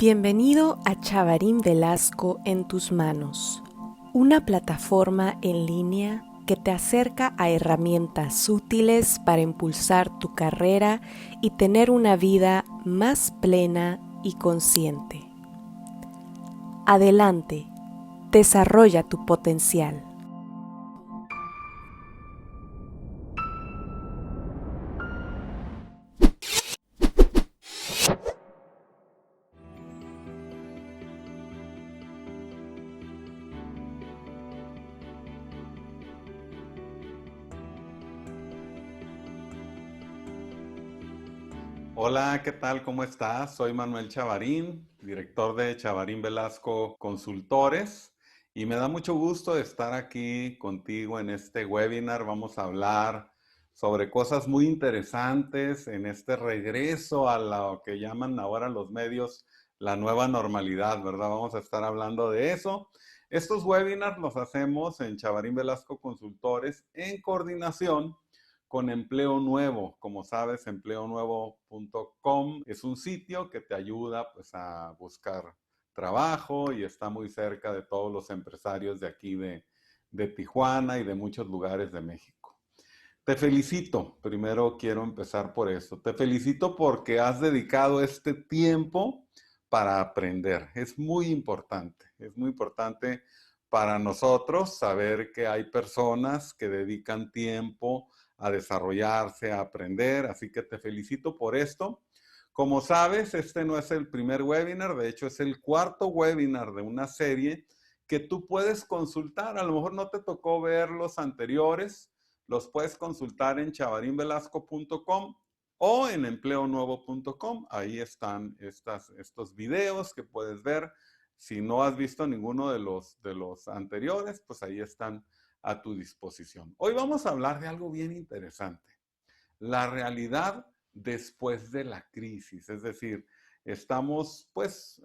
Bienvenido a Chavarín Velasco en tus manos, una plataforma en línea que te acerca a herramientas útiles para impulsar tu carrera y tener una vida más plena y consciente. Adelante, desarrolla tu potencial. Hola, ¿qué tal? ¿Cómo estás? Soy Manuel Chavarín, director de Chavarín Velasco Consultores, y me da mucho gusto estar aquí contigo en este webinar. Vamos a hablar sobre cosas muy interesantes en este regreso a lo que llaman ahora los medios la nueva normalidad, ¿verdad? Vamos a estar hablando de eso. Estos webinars los hacemos en Chavarín Velasco Consultores en coordinación con Empleo Nuevo. Como sabes, empleonuevo.com es un sitio que te ayuda pues, a buscar trabajo y está muy cerca de todos los empresarios de aquí de Tijuana y de muchos lugares de México. Te felicito, primero quiero empezar por eso. Te felicito porque has dedicado este tiempo para aprender. Es muy importante para nosotros saber que hay personas que dedican tiempo a desarrollarse, a aprender, así que te felicito por esto. Como sabes, este no es el primer webinar, de hecho es el cuarto webinar de una serie que tú puedes consultar. A lo mejor no te tocó ver los anteriores, los puedes consultar en chavarinvelasco.com o en empleonuevo.com. Ahí están estos videos que puedes ver. Si no has visto ninguno de los anteriores, pues ahí están a tu disposición. Hoy vamos a hablar de algo bien interesante, la realidad después de la crisis. Es decir, estamos pues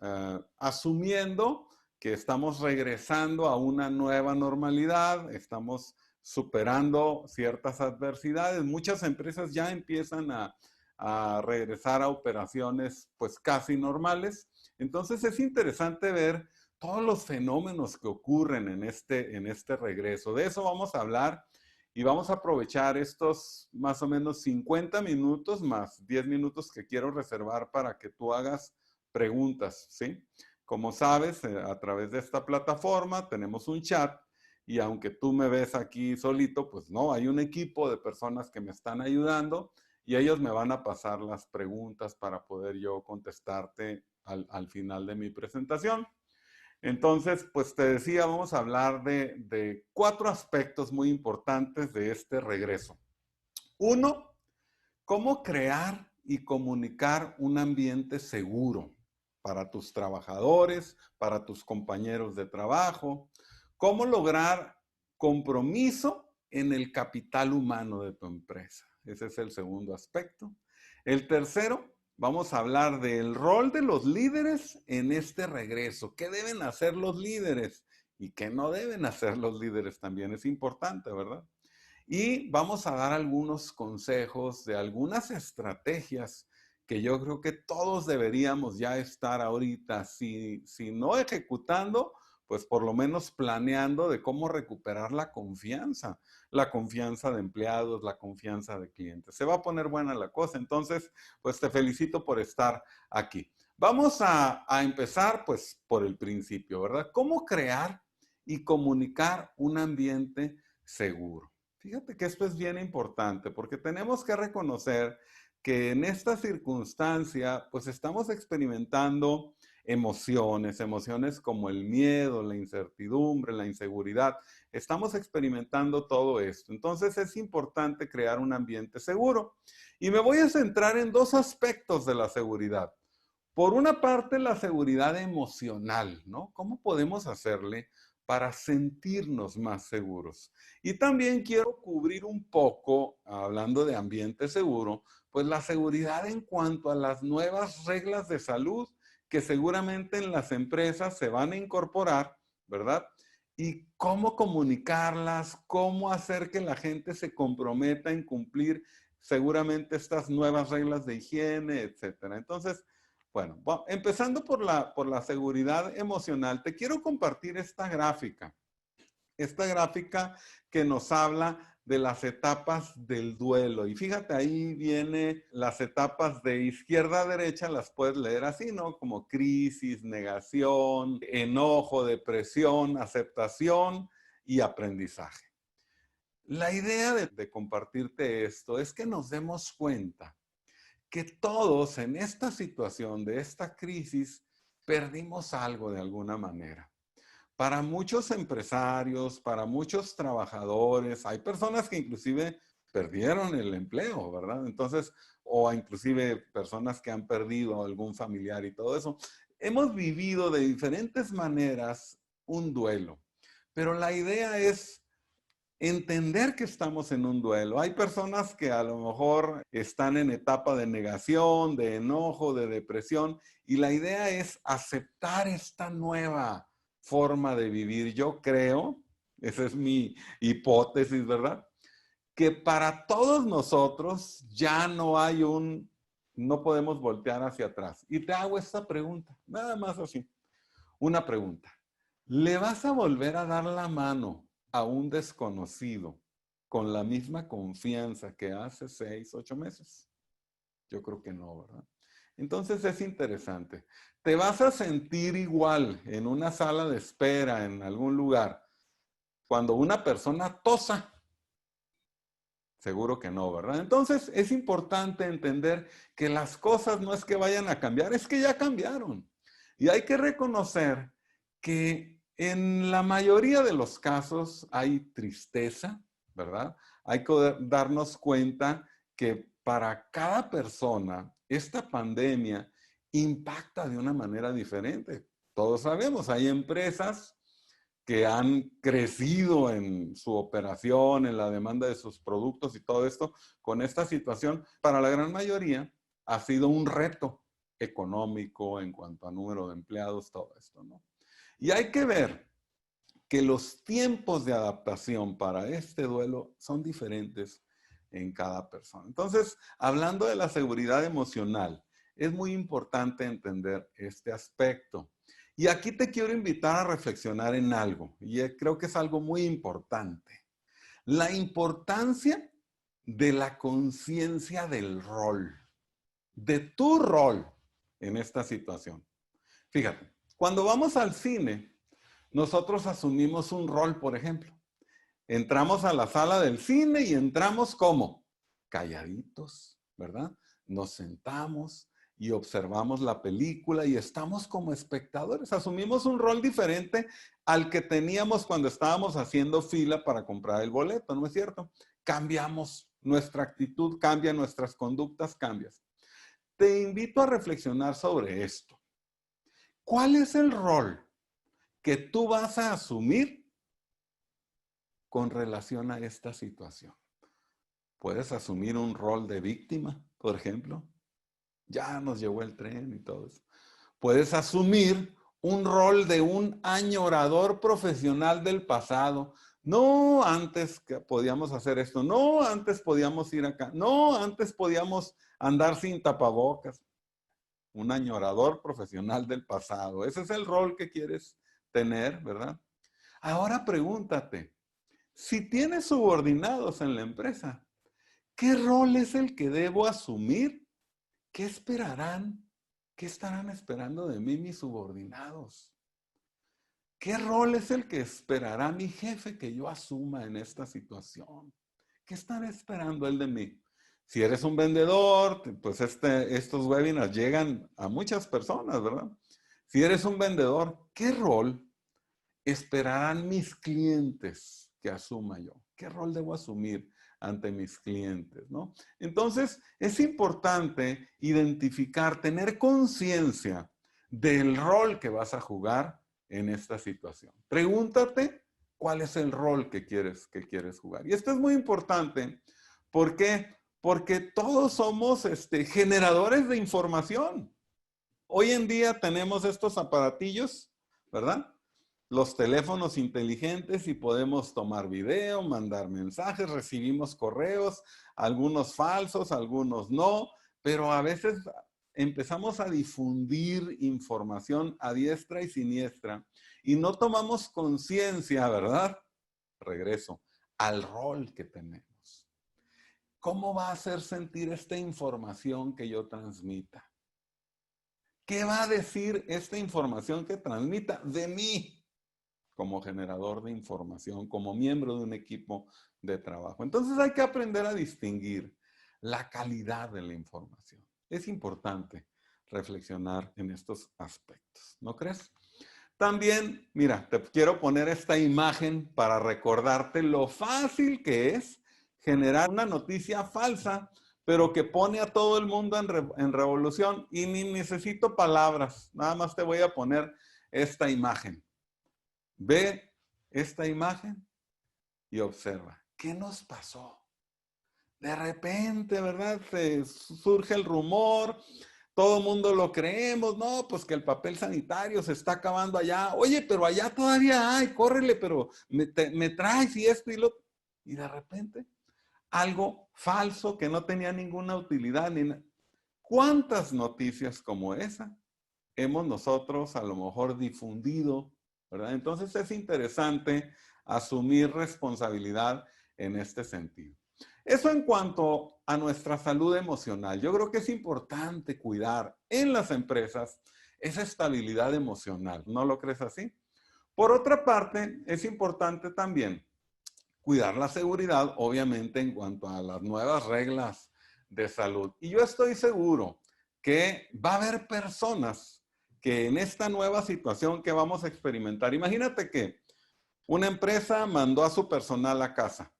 asumiendo que estamos regresando a una nueva normalidad, estamos superando ciertas adversidades. Muchas empresas ya empiezan a regresar a operaciones pues casi normales. Entonces es interesante ver todos los fenómenos que ocurren en este regreso. De eso vamos a hablar y vamos a aprovechar estos más o menos 50 minutos más 10 minutos que quiero reservar para que tú hagas preguntas, ¿sí? Como sabes, a través de esta plataforma tenemos un chat y aunque tú me ves aquí solito, pues no, hay un equipo de personas que me están ayudando y ellos me van a pasar las preguntas para poder yo contestarte al final de mi presentación. Entonces, pues te decía, vamos a hablar de cuatro aspectos muy importantes de este regreso. Uno, cómo crear y comunicar un ambiente seguro para tus trabajadores, para tus compañeros de trabajo. Cómo lograr compromiso en el capital humano de tu empresa. Ese es el segundo aspecto. El tercero, vamos a hablar del rol de los líderes en este regreso. ¿Qué deben hacer los líderes? Y qué no deben hacer los líderes también es importante, ¿verdad? Y vamos a dar algunos consejos de algunas estrategias que yo creo que todos deberíamos ya estar ahorita, si no ejecutando, pues por lo menos planeando de cómo recuperar la confianza de empleados, la confianza de clientes. Se va a poner buena la cosa, entonces, pues te felicito por estar aquí. Vamos a empezar pues por el principio, ¿verdad? ¿Cómo crear y comunicar un ambiente seguro? Fíjate que esto es bien importante porque tenemos que reconocer que en esta circunstancia pues estamos experimentando emociones como el miedo, la incertidumbre, la inseguridad. Estamos experimentando todo esto. Entonces es importante crear un ambiente seguro. Y me voy a centrar en dos aspectos de la seguridad. Por una parte, la seguridad emocional, ¿no? ¿Cómo podemos hacerle para sentirnos más seguros? Y también quiero cubrir un poco, hablando de ambiente seguro, pues la seguridad en cuanto a las nuevas reglas de salud que seguramente en las empresas se van a incorporar, ¿verdad? Y cómo comunicarlas, cómo hacer que la gente se comprometa en cumplir seguramente estas nuevas reglas de higiene, etcétera. Entonces, Bueno, empezando por la seguridad emocional, te quiero compartir esta gráfica. Esta gráfica que nos habla de las etapas del duelo. Y fíjate, ahí viene las etapas de izquierda a derecha, las puedes leer así, ¿no? Como crisis, negación, enojo, depresión, aceptación y aprendizaje. La idea de compartirte esto es que nos demos cuenta que todos en esta situación de esta crisis perdimos algo de alguna manera. Para muchos empresarios, para muchos trabajadores, hay personas que inclusive perdieron el empleo, ¿verdad? Entonces, o inclusive personas que han perdido algún familiar y todo eso. Hemos vivido de diferentes maneras un duelo, pero la idea es entender que estamos en un duelo. Hay personas que a lo mejor están en etapa de negación, de enojo, de depresión, y la idea es aceptar esta nueva forma de vivir. Yo creo, esa es mi hipótesis, ¿verdad? Que para todos nosotros ya no hay no podemos voltear hacia atrás. Y te hago esta pregunta, nada más así, una pregunta. ¿Le vas a volver a dar la mano a un desconocido con la misma confianza que hace 6, 8 meses? Yo creo que no, ¿verdad? Entonces es interesante. ¿Te vas a sentir igual en una sala de espera en algún lugar cuando una persona tosa? Seguro que no, ¿verdad? Entonces es importante entender que las cosas no es que vayan a cambiar, es que ya cambiaron. Y hay que reconocer que en la mayoría de los casos hay tristeza, ¿verdad? Hay que darnos cuenta que para cada persona esta pandemia impacta de una manera diferente. Todos sabemos, hay empresas que han crecido en su operación, en la demanda de sus productos y todo esto, con esta situación, para la gran mayoría ha sido un reto económico en cuanto a número de empleados, todo esto, ¿no? Y hay que ver que los tiempos de adaptación para este duelo son diferentes en cada persona. Entonces, hablando de la seguridad emocional, es muy importante entender este aspecto. Y aquí te quiero invitar a reflexionar en algo, y creo que es algo muy importante. La importancia de la conciencia del rol, de tu rol en esta situación. Fíjate, cuando vamos al cine, nosotros asumimos un rol, por ejemplo. Entramos a la sala del cine y entramos como calladitos, ¿verdad? Nos sentamos y observamos la película y estamos como espectadores. Asumimos un rol diferente al que teníamos cuando estábamos haciendo fila para comprar el boleto, ¿no es cierto? Cambiamos, nuestra actitud cambia, nuestras conductas cambian. Te invito a reflexionar sobre esto. ¿Cuál es el rol que tú vas a asumir con relación a esta situación? Puedes asumir un rol de víctima, por ejemplo. Ya nos llevó el tren y todo eso. Puedes asumir un rol de un añorador profesional del pasado. No, antes que podíamos hacer esto. No, antes podíamos ir acá. No, antes podíamos andar sin tapabocas. Un añorador profesional del pasado. Ese es el rol que quieres tener, ¿verdad? Ahora pregúntate, si tienes subordinados en la empresa, ¿qué rol es el que debo asumir? ¿Qué esperarán? ¿Qué estarán esperando de mí mis subordinados? ¿Qué rol es el que esperará mi jefe que yo asuma en esta situación? ¿Qué estará esperando él de mí? Si eres un vendedor, pues estos webinars llegan a muchas personas, ¿verdad? Si eres un vendedor, ¿qué rol esperarán mis clientes que asuma yo? ¿Qué rol debo asumir ante mis clientes, no? Entonces, es importante identificar, tener conciencia del rol que vas a jugar en esta situación. Pregúntate cuál es el rol que quieres jugar. Y esto es muy importante. ¿Por qué? Porque todos somos generadores de información. Hoy en día tenemos estos aparatillos, ¿verdad? Los teléfonos inteligentes y podemos tomar video, mandar mensajes, recibimos correos, algunos falsos, algunos no, pero a veces empezamos a difundir información a diestra y siniestra y no tomamos conciencia, ¿verdad? Regreso al rol que tenemos. ¿Cómo va a hacer sentir esta información que yo transmita? ¿Qué va a decir esta información que transmita de mí como generador de información, como miembro de un equipo de trabajo? Entonces hay que aprender a distinguir la calidad de la información. Es importante reflexionar en estos aspectos, ¿no crees? También, mira, te quiero poner esta imagen para recordarte lo fácil que es generar una noticia falsa, pero que pone a todo el mundo en revolución, y ni necesito palabras, nada más te voy a poner esta imagen. Ve esta imagen y observa. ¿Qué nos pasó? De repente, ¿verdad? Surge el rumor, todo el mundo lo creemos, no, pues que el papel sanitario se está acabando allá. Oye, pero allá todavía hay, córrele, pero me traes y esto y lo... Y de repente, algo falso que no tenía ninguna utilidad. ¿Cuántas noticias como esa hemos nosotros a lo mejor difundido, ¿verdad? Entonces es interesante asumir responsabilidad en este sentido. Eso en cuanto a nuestra salud emocional. Yo creo que es importante cuidar en las empresas esa estabilidad emocional. ¿No lo crees así? Por otra parte, es importante también cuidar la seguridad, obviamente, en cuanto a las nuevas reglas de salud. Y yo estoy seguro que va a haber personas que en esta nueva situación que vamos a experimentar, imagínate que una empresa mandó a su personal a casa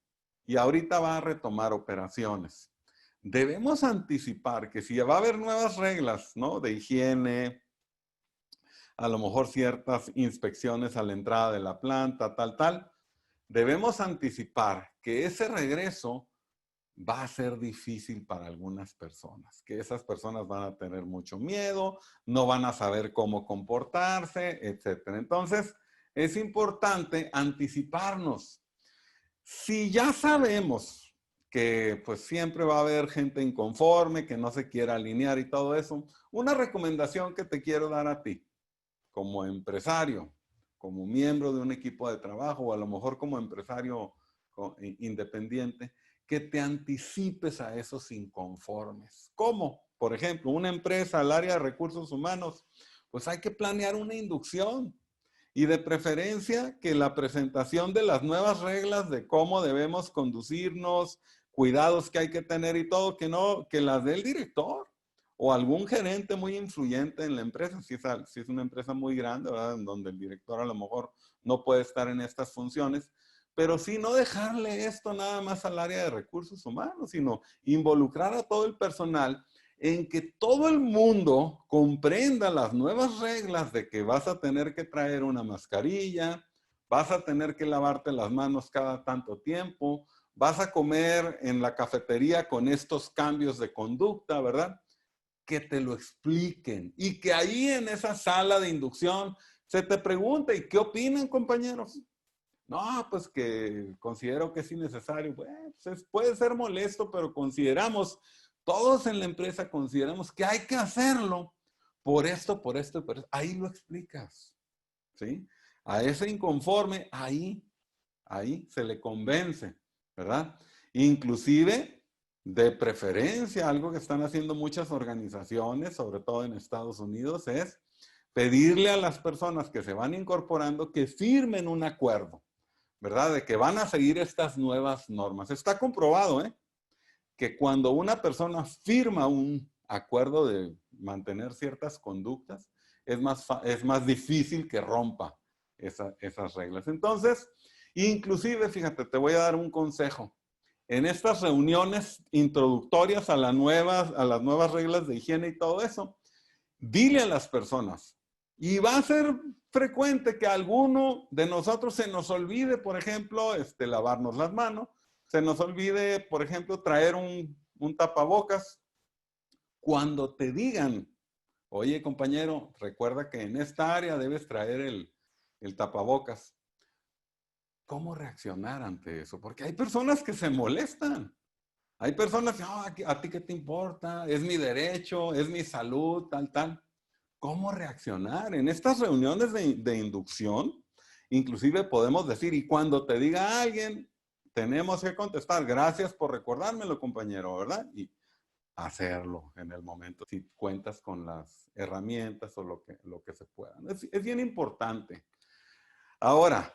y ahorita va a retomar operaciones. Debemos anticipar que si va a haber nuevas reglas, ¿no? De higiene, a lo mejor ciertas inspecciones a la entrada de la planta, tal, debemos anticipar que ese regreso va a ser difícil para algunas personas, que esas personas van a tener mucho miedo, no van a saber cómo comportarse, etcétera. Entonces, es importante anticiparnos. Si ya sabemos que pues siempre va a haber gente inconforme, que no se quiera alinear y todo eso, una recomendación que te quiero dar a ti, como empresario, como miembro de un equipo de trabajo o a lo mejor como empresario independiente, que te anticipes a esos inconformes. ¿Cómo? Por ejemplo, una empresa al área de recursos humanos, pues hay que planear una inducción y de preferencia que la presentación de las nuevas reglas de cómo debemos conducirnos, cuidados que hay que tener y todo, que las dé el director o algún gerente muy influyente en la empresa, si es una empresa muy grande, ¿verdad? En donde el director a lo mejor no puede estar en estas funciones, pero sí no dejarle esto nada más al área de recursos humanos, sino involucrar a todo el personal en que todo el mundo comprenda las nuevas reglas de que vas a tener que traer una mascarilla, vas a tener que lavarte las manos cada tanto tiempo, vas a comer en la cafetería con estos cambios de conducta, ¿verdad? Que te lo expliquen y que ahí en esa sala de inducción se te pregunte, ¿y qué opinan, compañeros? No, pues que considero que es innecesario. Bueno, pues puede ser molesto, pero consideramos, todos en la empresa consideramos que hay que hacerlo por esto, por esto y por esto. Ahí lo explicas, ¿sí? A ese inconforme, ahí se le convence, ¿verdad? Inclusive, de preferencia, algo que están haciendo muchas organizaciones, sobre todo en Estados Unidos, es pedirle a las personas que se van incorporando que firmen un acuerdo, ¿verdad? De que van a seguir estas nuevas normas. Está comprobado, ¿eh? Que cuando una persona firma un acuerdo de mantener ciertas conductas, es más difícil que rompa esas reglas. Entonces, inclusive, fíjate, te voy a dar un consejo. En estas reuniones introductorias a las nuevas reglas de higiene y todo eso, dile a las personas, y va a ser frecuente que a alguno de nosotros se nos olvide, por ejemplo, lavarnos las manos, se nos olvide, por ejemplo, traer un tapabocas. Cuando te digan, oye compañero, recuerda que en esta área debes traer el tapabocas. ¿Cómo reaccionar ante eso? Porque hay personas que se molestan. Hay personas que, ¿a ti qué te importa? Es mi derecho, es mi salud, tal, tal. ¿Cómo reaccionar? En estas reuniones de inducción, inclusive podemos decir, y cuando te diga alguien, tenemos que contestar, gracias por recordármelo, compañero, ¿verdad? Y hacerlo en el momento, si cuentas con las herramientas o lo que se pueda. Es bien importante. Ahora,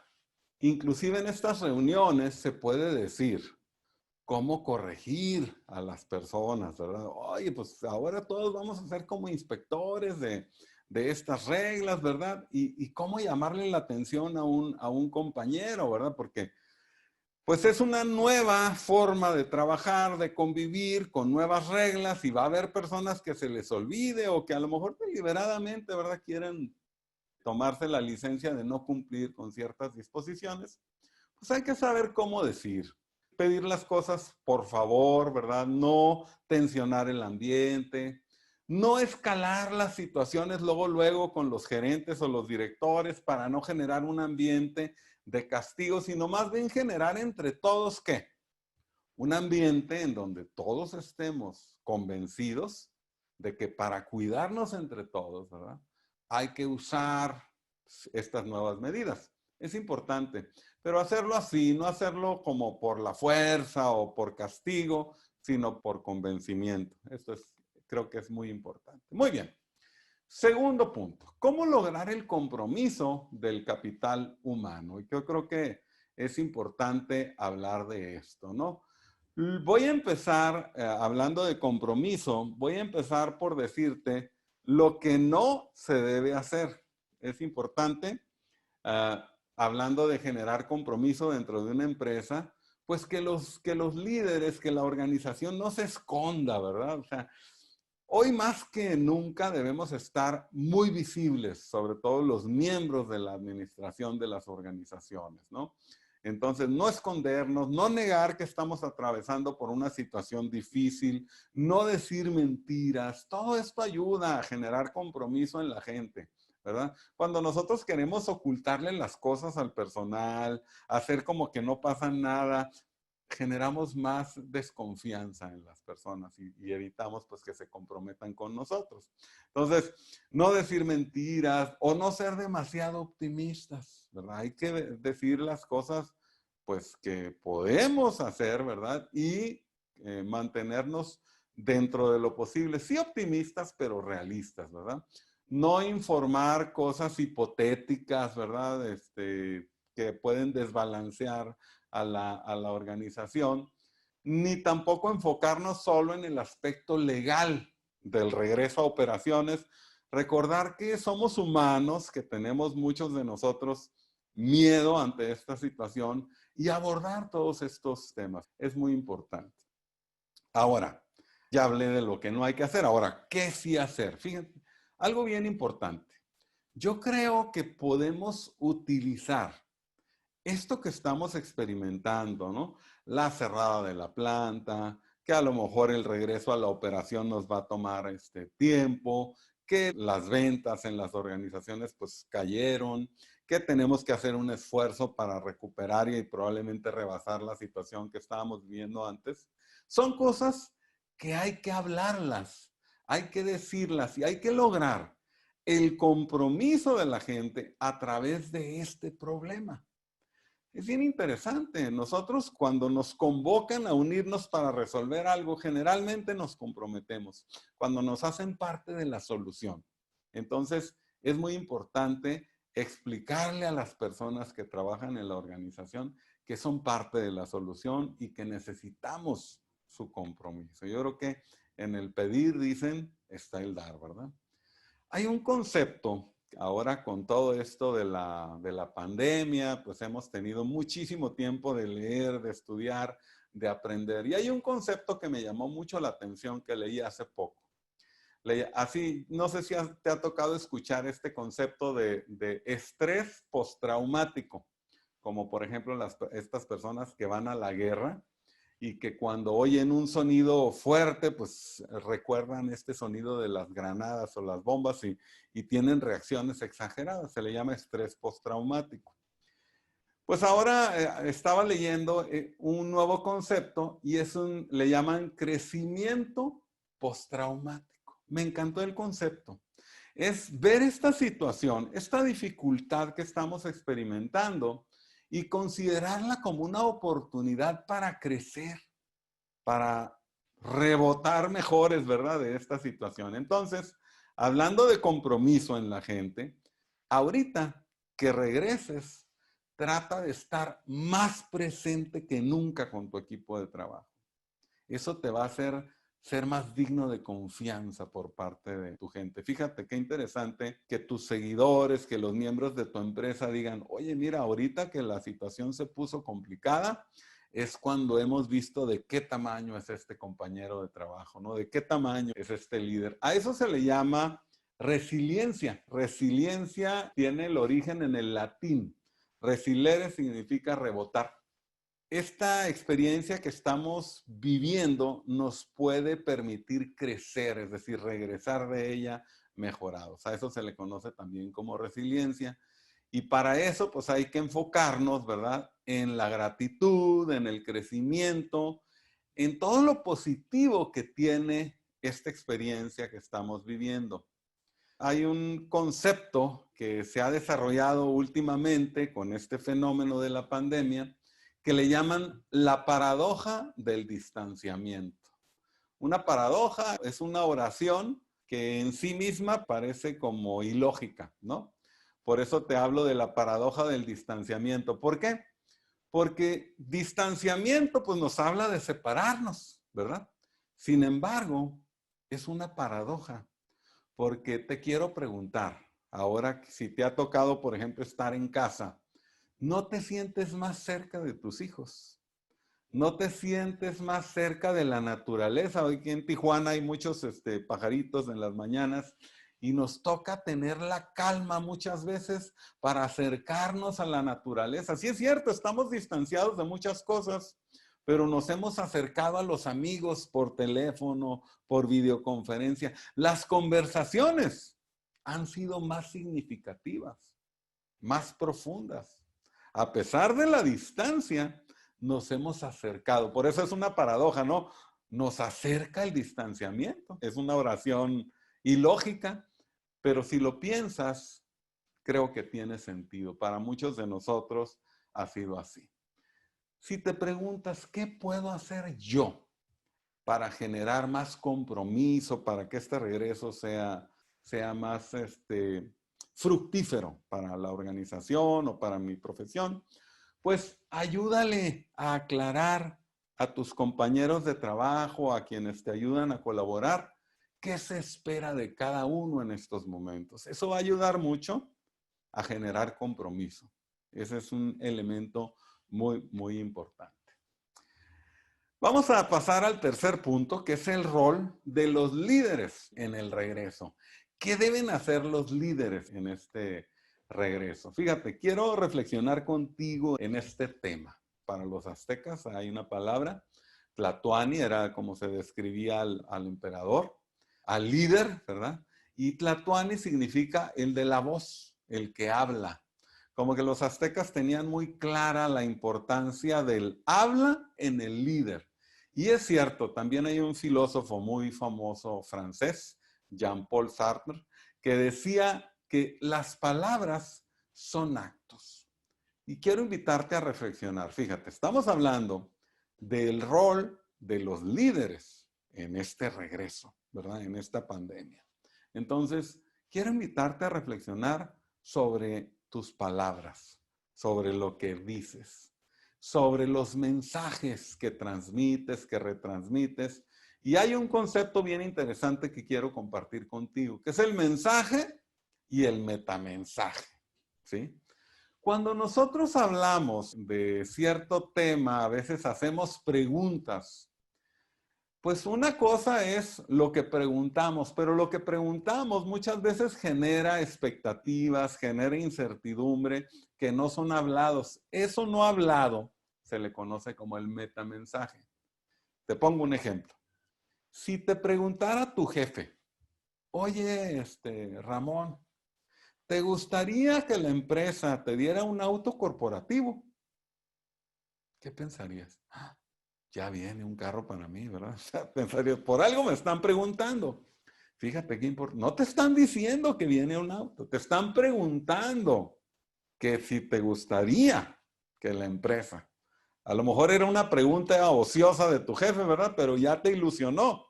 inclusive en estas reuniones se puede decir cómo corregir a las personas, ¿verdad? Oye, pues ahora todos vamos a ser como inspectores de estas reglas, ¿verdad? Y cómo llamarle la atención a un compañero, ¿verdad? Porque pues es una nueva forma de trabajar, de convivir con nuevas reglas y va a haber personas que se les olvide o que a lo mejor deliberadamente, ¿verdad? Quieren tomarse la licencia de no cumplir con ciertas disposiciones. Pues hay que saber cómo decir. Pedir las cosas por favor, ¿verdad? No tensionar el ambiente, no escalar las situaciones luego con los gerentes o los directores para no generar un ambiente de castigo, sino más bien generar entre todos ¿qué? Un ambiente en donde todos estemos convencidos de que para cuidarnos entre todos, ¿verdad? Hay que usar estas nuevas medidas. Es importante, pero hacerlo así, no hacerlo como por la fuerza o por castigo, sino por convencimiento. Esto es, creo que es muy importante. Muy bien. Segundo punto, ¿cómo lograr el compromiso del capital humano? Y yo creo que es importante hablar de esto, ¿no? Voy a empezar, hablando de compromiso, voy a empezar por decirte lo que no se debe hacer. Es importante, hablando de generar compromiso dentro de una empresa, pues que los líderes, que la organización no se esconda, ¿verdad? O sea, hoy más que nunca debemos estar muy visibles, sobre todo los miembros de la administración de las organizaciones, ¿no? Entonces, no escondernos, no negar que estamos atravesando por una situación difícil, no decir mentiras, todo esto ayuda a generar compromiso en la gente, ¿verdad? Cuando nosotros queremos ocultarle las cosas al personal, hacer como que no pasa nada, generamos más desconfianza en las personas y evitamos pues que se comprometan con nosotros. Entonces, no decir mentiras o no ser demasiado optimistas, ¿verdad? Hay que decir las cosas pues que podemos hacer, ¿verdad? Y mantenernos dentro de lo posible, sí optimistas, pero realistas, ¿verdad? No informar cosas hipotéticas, ¿verdad? Que pueden desbalancear a la organización, ni tampoco enfocarnos solo en el aspecto legal del regreso a operaciones. Recordar que somos humanos, que tenemos muchos de nosotros miedo ante esta situación y abordar todos estos temas. Es muy importante. Ahora, ya hablé de lo que no hay que hacer. Ahora, ¿qué sí hacer? Fíjense, algo bien importante. Yo creo que podemos utilizar esto que estamos experimentando, ¿no? La cerrada de la planta, que a lo mejor el regreso a la operación nos va a tomar tiempo, que las ventas en las organizaciones pues cayeron, que tenemos que hacer un esfuerzo para recuperar y probablemente rebasar la situación que estábamos viviendo antes. Son cosas que hay que hablarlas, hay que decirlas y hay que lograr el compromiso de la gente a través de este problema. Es bien interesante. Nosotros cuando nos convocan a unirnos para resolver algo, generalmente nos comprometemos. Cuando nos hacen parte de la solución. Entonces, es muy importante explicarle a las personas que trabajan en la organización que son parte de la solución y que necesitamos su compromiso. Yo creo que en el pedir, dicen, está el dar, ¿verdad? Hay un concepto, ahora con todo esto de la pandemia, pues hemos tenido muchísimo tiempo de leer, de estudiar, de aprender. Y hay un concepto que me llamó mucho la atención que leí hace poco. Así, no sé si te ha tocado escuchar este concepto de estrés postraumático, como por ejemplo estas personas que van a la guerra y que cuando oyen un sonido fuerte, pues recuerdan este sonido de las granadas o las bombas y tienen reacciones exageradas. Se le llama estrés postraumático. Pues ahora estaba leyendo un nuevo concepto y le llaman crecimiento postraumático. Me encantó el concepto. Es ver esta situación, esta dificultad que estamos experimentando y considerarla como una oportunidad para crecer, para rebotar mejores, ¿verdad? De esta situación. Entonces, hablando de compromiso en la gente, ahorita que regreses, trata de estar más presente que nunca con tu equipo de trabajo. Eso te va a hacer ser más digno de confianza por parte de tu gente. Fíjate qué interesante que tus seguidores, que los miembros de tu empresa digan, oye, mira, ahorita que la situación se puso complicada, es cuando hemos visto de qué tamaño es este compañero de trabajo, ¿no? De qué tamaño es este líder. A eso se le llama resiliencia. Resiliencia tiene el origen en el latín. Resilere significa rebotar. Esta experiencia que estamos viviendo nos puede permitir crecer, es decir, regresar de ella mejorados. A eso se le conoce también como resiliencia. Y para eso, pues hay que enfocarnos, ¿verdad? En la gratitud, en el crecimiento, en todo lo positivo que tiene esta experiencia que estamos viviendo. Hay un concepto que se ha desarrollado últimamente con este fenómeno de la pandemia que le llaman la paradoja del distanciamiento. Una paradoja es una oración que en sí misma parece como ilógica, ¿no? Por eso te hablo de la paradoja del distanciamiento. ¿Por qué? Porque distanciamiento pues nos habla de separarnos, ¿verdad? Sin embargo, es una paradoja. Porque te quiero preguntar, ahora si te ha tocado, por ejemplo, estar en casa, ¿no te sientes más cerca de tus hijos? ¿No te sientes más cerca de la naturaleza? Hoy aquí en Tijuana hay muchos pajaritos en las mañanas y nos toca tener la calma muchas veces para acercarnos a la naturaleza. Sí es cierto, estamos distanciados de muchas cosas, pero nos hemos acercado a los amigos por teléfono, por videoconferencia. Las conversaciones han sido más significativas, más profundas. A pesar de la distancia, nos hemos acercado. Por eso es una paradoja, ¿no? Nos acerca el distanciamiento. Es una oración ilógica, pero si lo piensas, creo que tiene sentido. Para muchos de nosotros ha sido así. Si te preguntas, ¿qué puedo hacer yo para generar más compromiso, para que este regreso sea más fructífero para la organización o para mi profesión? Pues ayúdale a aclarar a tus compañeros de trabajo, a quienes te ayudan a colaborar, qué se espera de cada uno en estos momentos. Eso va a ayudar mucho a generar compromiso. Ese es un elemento muy, muy importante. Vamos a pasar al tercer punto, que es el rol de los líderes en el regreso. ¿Qué deben hacer los líderes en este regreso? Fíjate, quiero reflexionar contigo en este tema. Para los aztecas hay una palabra, Tlatoani, era como se describía al emperador, al líder, ¿verdad? Y Tlatoani significa el de la voz, el que habla. Como que los aztecas tenían muy clara la importancia del habla en el líder. Y es cierto, también hay un filósofo muy famoso francés, Jean-Paul Sartre, que decía que las palabras son actos. Y quiero invitarte a reflexionar. Fíjate, estamos hablando del rol de los líderes en este regreso, ¿verdad? En esta pandemia. Entonces, quiero invitarte a reflexionar sobre tus palabras, sobre lo que dices, sobre los mensajes que transmites, que retransmites. Y hay un concepto bien interesante que quiero compartir contigo, que es el mensaje y el metamensaje, ¿sí? Cuando nosotros hablamos de cierto tema, a veces hacemos preguntas. Pues una cosa es lo que preguntamos, pero lo que preguntamos muchas veces genera expectativas, genera incertidumbre que no son hablados. Eso no hablado se le conoce como el metamensaje. Te pongo un ejemplo. Si te preguntara tu jefe, oye, Ramón, ¿te gustaría que la empresa te diera un auto corporativo? ¿Qué pensarías? "Ah, ya viene un carro para mí, ¿verdad?" O sea, pensarías, por algo me están preguntando. Fíjate qué importante. No te están diciendo que viene un auto, te están preguntando que si te gustaría que la empresa. A lo mejor era una pregunta ociosa de tu jefe, ¿verdad? Pero ya te ilusionó.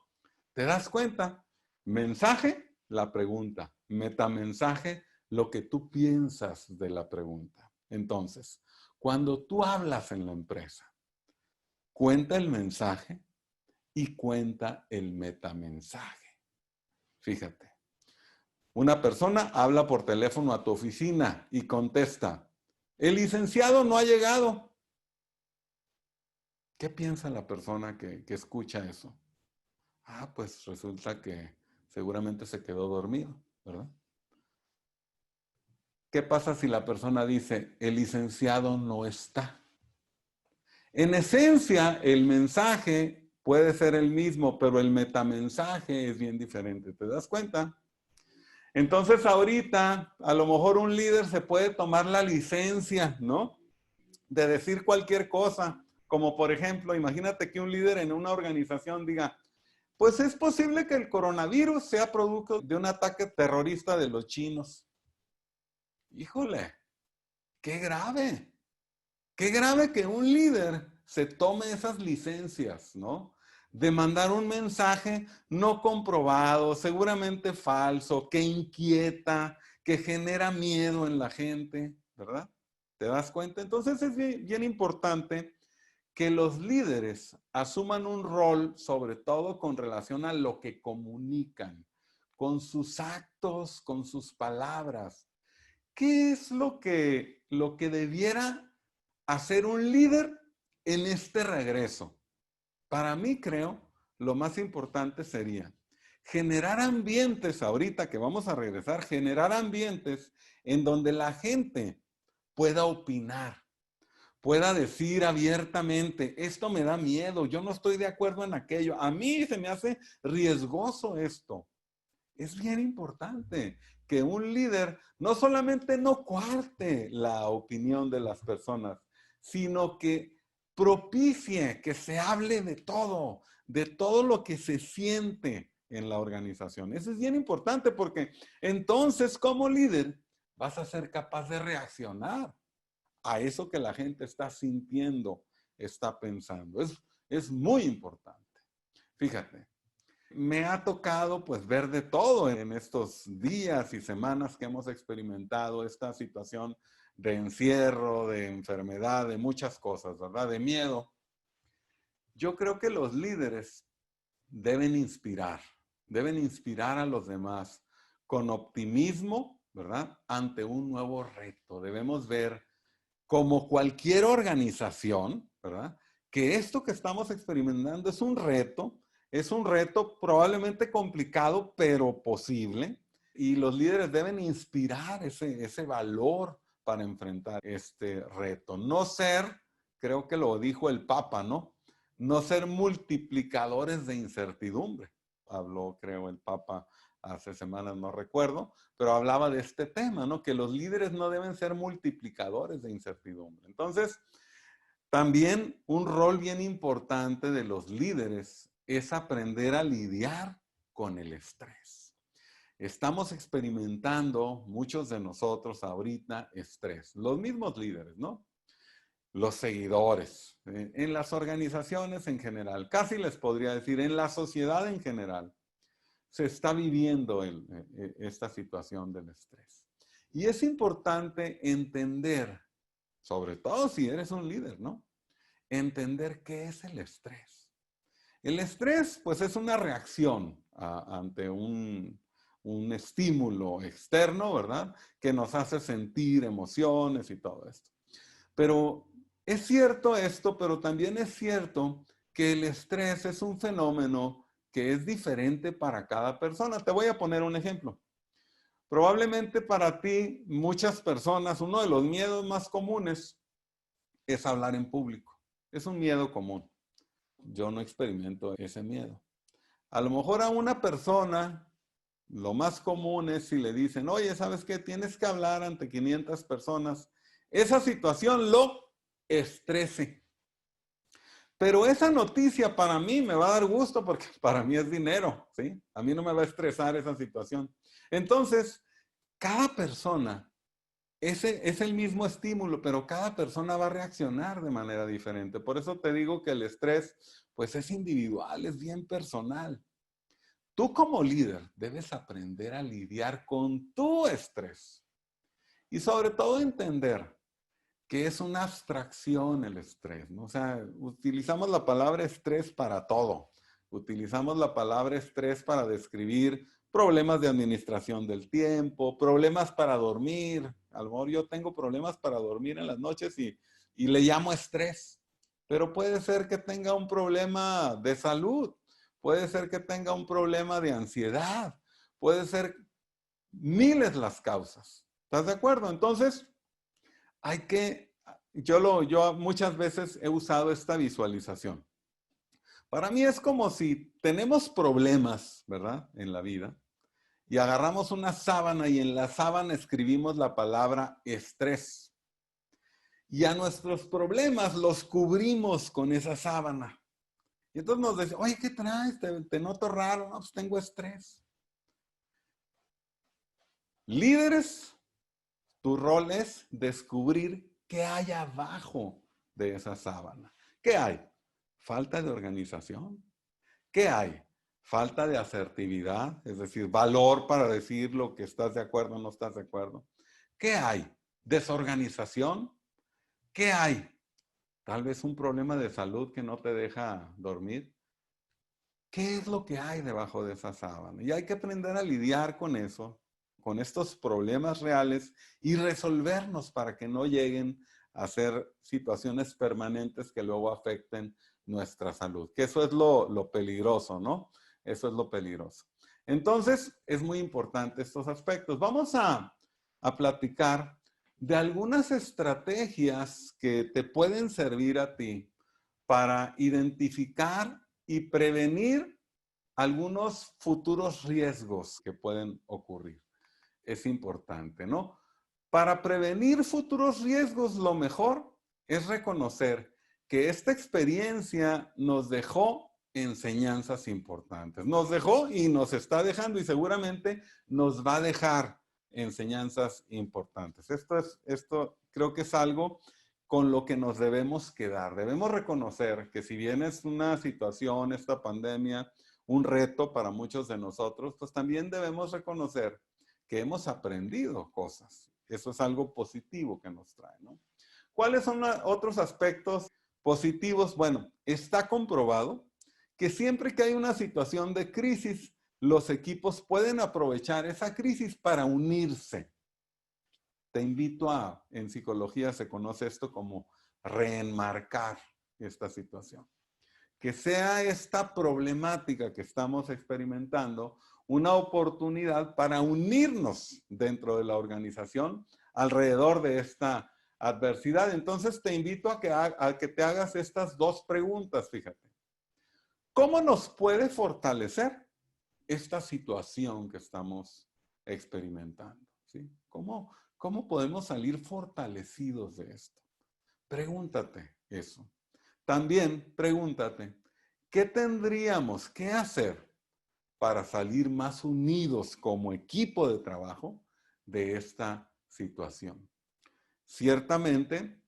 ¿Te das cuenta? Mensaje, la pregunta. Metamensaje, lo que tú piensas de la pregunta. Entonces, cuando tú hablas en la empresa, cuenta el mensaje y cuenta el metamensaje. Fíjate, una persona habla por teléfono a tu oficina y contesta, el licenciado no ha llegado. ¿Qué piensa la persona que escucha eso? Ah, pues resulta que seguramente se quedó dormido, ¿verdad? ¿Qué pasa si la persona dice, el licenciado no está? En esencia, el mensaje puede ser el mismo, pero el metamensaje es bien diferente. ¿Te das cuenta? Entonces ahorita, a lo mejor un líder se puede tomar la licencia, ¿no? De decir cualquier cosa. Como por ejemplo, imagínate que un líder en una organización diga, pues es posible que el coronavirus sea producto de un ataque terrorista de los chinos. Híjole, qué grave. Qué grave que un líder se tome esas licencias, ¿no? De mandar un mensaje no comprobado, seguramente falso, que inquieta, que genera miedo en la gente, ¿verdad? ¿Te das cuenta? Entonces es bien importante que los líderes asuman un rol, sobre todo con relación a lo que comunican, con sus actos, con sus palabras. ¿Qué es lo que debiera hacer un líder en este regreso? Para mí, creo, lo más importante sería generar ambientes, ahorita que vamos a regresar, generar ambientes en donde la gente pueda opinar, pueda decir abiertamente, esto me da miedo, yo no estoy de acuerdo en aquello, a mí se me hace riesgoso esto. Es bien importante que un líder no solamente no cuarte la opinión de las personas, sino que propicie que se hable de todo lo que se siente en la organización. Eso es bien importante porque entonces como líder vas a ser capaz de reaccionar a eso que la gente está sintiendo, está pensando. Es muy importante. Fíjate, me ha tocado pues ver de todo en estos días y semanas que hemos experimentado esta situación de encierro, de enfermedad, de muchas cosas, ¿verdad? De miedo. Yo creo que los líderes deben inspirar a los demás con optimismo, ¿verdad? Ante un nuevo reto. Debemos ver como cualquier organización, ¿verdad? Que esto que estamos experimentando es un reto probablemente complicado, pero posible, y los líderes deben inspirar ese valor para enfrentar este reto. No ser, creo que lo dijo el Papa, ¿no? No ser multiplicadores de incertidumbre. Habló, creo, el Papa hace semanas, no recuerdo, pero hablaba de este tema, ¿no? Que los líderes no deben ser multiplicadores de incertidumbre. Entonces, también un rol bien importante de los líderes es aprender a lidiar con el estrés. Estamos experimentando, muchos de nosotros ahorita, estrés. Los mismos líderes, ¿no? Los seguidores, en las organizaciones en general, casi les podría decir, en la sociedad en general se está viviendo esta situación del estrés. Y es importante entender, sobre todo si eres un líder, ¿no? Entender qué es el estrés. El estrés, pues, es una reacción ante un estímulo externo, ¿verdad? Que nos hace sentir emociones y todo esto. Pero es cierto esto, pero también es cierto que el estrés es un fenómeno que es diferente para cada persona. Te voy a poner un ejemplo. Probablemente para ti, muchas personas, uno de los miedos más comunes es hablar en público. Es un miedo común. Yo no experimento ese miedo. A lo mejor a una persona, lo más común es si le dicen, oye, ¿sabes qué? Tienes que hablar ante 500 personas. Esa situación lo estrese. Pero esa noticia para mí me va a dar gusto porque para mí es dinero, ¿sí? A mí no me va a estresar esa situación. Entonces, cada persona, ese es el mismo estímulo, pero cada persona va a reaccionar de manera diferente. Por eso te digo que el estrés, pues es individual, es bien personal. Tú como líder debes aprender a lidiar con tu estrés y sobre todo entender que es una abstracción el estrés, ¿no? O sea, utilizamos la palabra estrés para todo. Utilizamos la palabra estrés para describir problemas de administración del tiempo, problemas para dormir. A lo mejor yo tengo problemas para dormir en las noches y le llamo estrés. Pero puede ser que tenga un problema de salud, puede ser que tenga un problema de ansiedad, puede ser miles las causas. ¿Estás de acuerdo? Entonces, hay que, yo muchas veces he usado esta visualización. Para mí es como si tenemos problemas, ¿verdad? En la vida, y agarramos una sábana y en la sábana escribimos la palabra estrés. Y a nuestros problemas los cubrimos con esa sábana. Y entonces nos dicen, oye, ¿qué traes? Te noto raro. No, pues tengo estrés. Líderes, tu rol es descubrir qué hay abajo de esa sábana. ¿Qué hay? Falta de organización. ¿Qué hay? Falta de asertividad, es decir, valor para decir lo que estás de acuerdo o no estás de acuerdo. ¿Qué hay? Desorganización. ¿Qué hay? Tal vez un problema de salud que no te deja dormir. ¿Qué es lo que hay debajo de esa sábana? Y hay que aprender a lidiar con eso, con estos problemas reales y resolvernos para que no lleguen a ser situaciones permanentes que luego afecten nuestra salud. Que eso es lo peligroso, ¿no? Eso es lo peligroso. Entonces, es muy importante estos aspectos. Vamos a platicar de algunas estrategias que te pueden servir a ti para identificar y prevenir algunos futuros riesgos que pueden ocurrir. Es importante, ¿no? Para prevenir futuros riesgos, lo mejor es reconocer que esta experiencia nos dejó enseñanzas importantes. Nos dejó y nos está dejando y seguramente nos va a dejar enseñanzas importantes. Esto creo que es algo con lo que nos debemos quedar. Debemos reconocer que si bien es una situación, esta pandemia, un reto para muchos de nosotros, pues también debemos reconocer que hemos aprendido cosas. Eso es algo positivo que nos trae, ¿no? ¿Cuáles son otros aspectos positivos? Bueno, está comprobado que siempre que hay una situación de crisis, los equipos pueden aprovechar esa crisis para unirse. Te invito en psicología se conoce esto como reenmarcar esta situación. Que sea esta problemática que estamos experimentando una oportunidad para unirnos dentro de la organización alrededor de esta adversidad. Entonces te invito a que te hagas estas dos preguntas, fíjate. ¿Cómo nos puede fortalecer esta situación que estamos experimentando? ¿Sí? ¿Cómo podemos salir fortalecidos de esto? Pregúntate eso. También pregúntate, ¿qué tendríamos que hacer para salir más unidos como equipo de trabajo de esta situación? Ciertamente,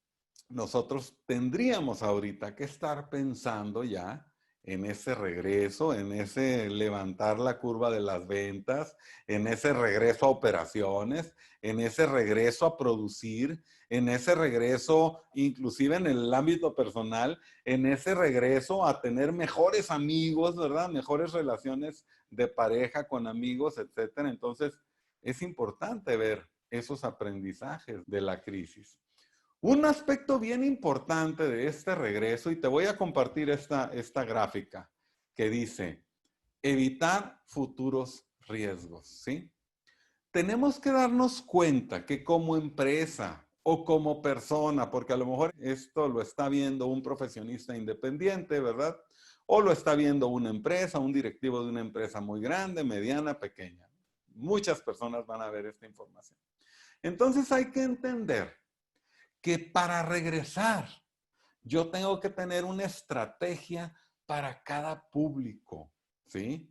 nosotros tendríamos ahorita que estar pensando ya en ese regreso, en ese levantar la curva de las ventas, en ese regreso a operaciones, en ese regreso a producir, en ese regreso inclusive en el ámbito personal, en ese regreso a tener mejores amigos, ¿verdad? Mejores relaciones de pareja con amigos, etcétera. Entonces, es importante ver esos aprendizajes de la crisis. Un aspecto bien importante de este regreso, y te voy a compartir esta gráfica que dice, evitar futuros riesgos, ¿sí? Tenemos que darnos cuenta que como empresa o como persona, porque a lo mejor esto lo está viendo un profesionista independiente, ¿verdad? O lo está viendo una empresa, un directivo de una empresa muy grande, mediana, pequeña. Muchas personas van a ver esta información. Entonces hay que entender que para regresar Yo tengo que tener una estrategia para cada público, ¿sí?